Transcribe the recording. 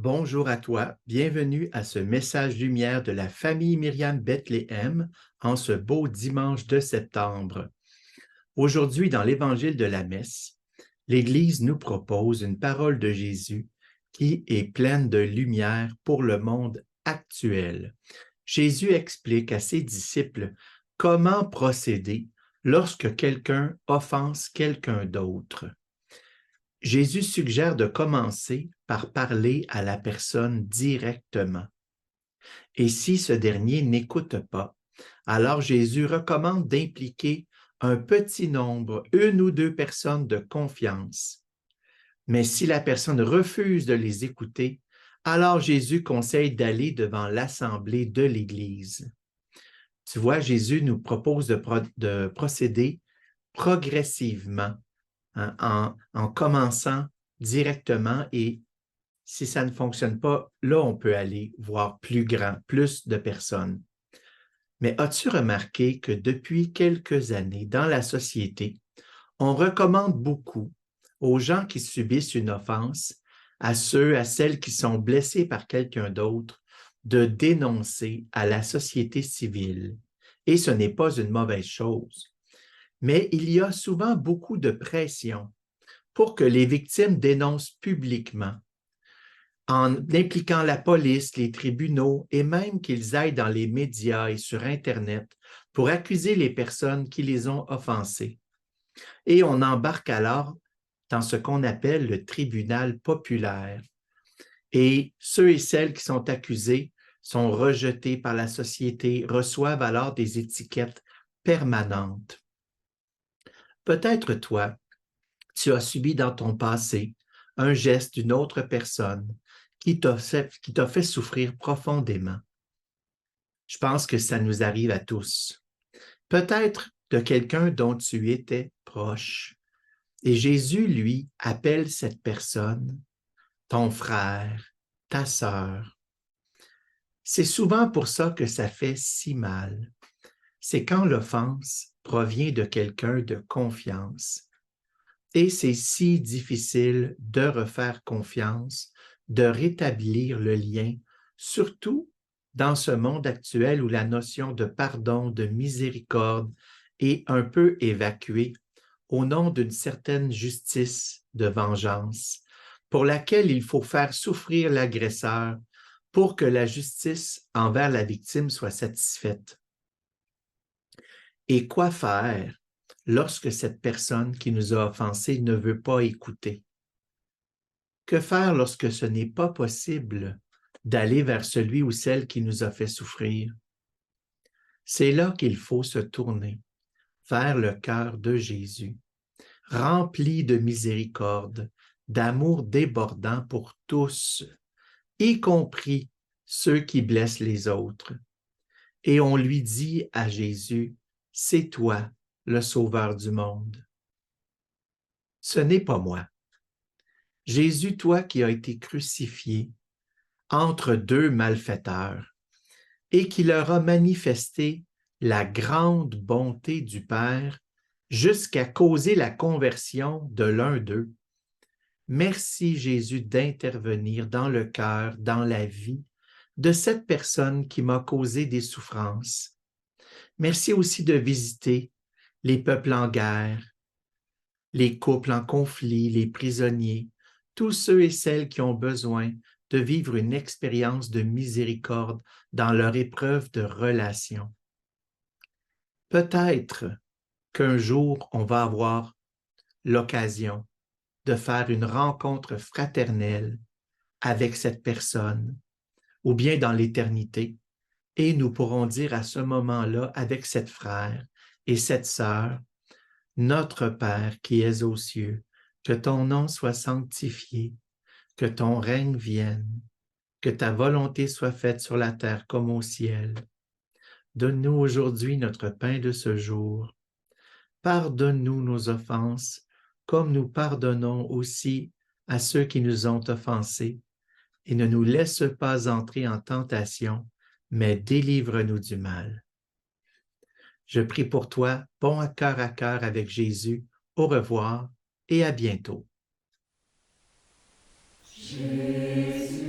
Bonjour à toi, bienvenue à ce message lumière de la famille Myriam Bethléem en ce beau dimanche de septembre. Aujourd'hui, dans l'évangile de la messe, l'Église nous propose une parole de Jésus qui est pleine de lumière pour le monde actuel. Jésus explique à ses disciples comment procéder lorsque quelqu'un offense quelqu'un d'autre. Jésus suggère de commencer par parler à la personne directement. Et si ce dernier n'écoute pas, alors Jésus recommande d'impliquer un petit nombre, une ou deux personnes de confiance. Mais si la personne refuse de les écouter, alors Jésus conseille d'aller devant l'assemblée de l'Église. Tu vois, Jésus nous propose de procéder progressivement, hein, en commençant directement, et si ça ne fonctionne pas, là, on peut aller voir plus grand, plus de personnes. Mais as-tu remarqué que depuis quelques années, dans la société, on recommande beaucoup aux gens qui subissent une offense, à celles qui sont blessés par quelqu'un d'autre, de dénoncer à la société civile. Et ce n'est pas une mauvaise chose. Mais il y a souvent beaucoup de pression pour que les victimes dénoncent publiquement, en impliquant la police, les tribunaux et même qu'ils aillent dans les médias et sur Internet pour accuser les personnes qui les ont offensées. Et on embarque alors dans ce qu'on appelle le tribunal populaire. Et ceux et celles qui sont accusés sont rejetés par la société, reçoivent alors des étiquettes permanentes. Peut-être toi, tu as subi dans ton passé un geste d'une autre personne qui t'a fait souffrir profondément. Je pense que ça nous arrive à tous. Peut-être de quelqu'un dont tu étais proche. Et Jésus, lui, appelle cette personne ton frère, ta sœur. C'est souvent pour ça que ça fait si mal. C'est quand l'offense provient de quelqu'un de confiance. Et c'est si difficile de refaire confiance, de rétablir le lien, surtout dans ce monde actuel où la notion de pardon, de miséricorde est un peu évacuée au nom d'une certaine justice de vengeance, pour laquelle il faut faire souffrir l'agresseur pour que la justice envers la victime soit satisfaite. Et quoi faire lorsque cette personne qui nous a offensés ne veut pas écouter? Que faire lorsque ce n'est pas possible d'aller vers celui ou celle qui nous a fait souffrir? C'est là qu'il faut se tourner vers le cœur de Jésus, rempli de miséricorde, d'amour débordant pour tous, y compris ceux qui blessent les autres. Et on lui dit à Jésus, « C'est toi, le Sauveur du monde. » Ce n'est pas moi. Jésus, toi qui as été crucifié entre deux malfaiteurs et qui leur a manifesté la grande bonté du Père jusqu'à causer la conversion de l'un d'eux. Merci Jésus d'intervenir dans le cœur, dans la vie de cette personne qui m'a causé des souffrances. Merci aussi de visiter les peuples en guerre, les couples en conflit, les prisonniers, tous ceux et celles qui ont besoin de vivre une expérience de miséricorde dans leur épreuve de relation. Peut-être qu'un jour, on va avoir l'occasion de faire une rencontre fraternelle avec cette personne, ou bien dans l'éternité, et nous pourrons dire à ce moment-là avec cette frère et cette sœur, notre Père qui es aux cieux, que ton nom soit sanctifié, que ton règne vienne, que ta volonté soit faite sur la terre comme au ciel. Donne-nous aujourd'hui notre pain de ce jour. Pardonne-nous nos offenses, comme nous pardonnons aussi à ceux qui nous ont offensés, et ne nous laisse pas entrer en tentation, mais délivre-nous du mal. Je prie pour toi, bon à cœur avec Jésus. Au revoir et à bientôt. Jésus.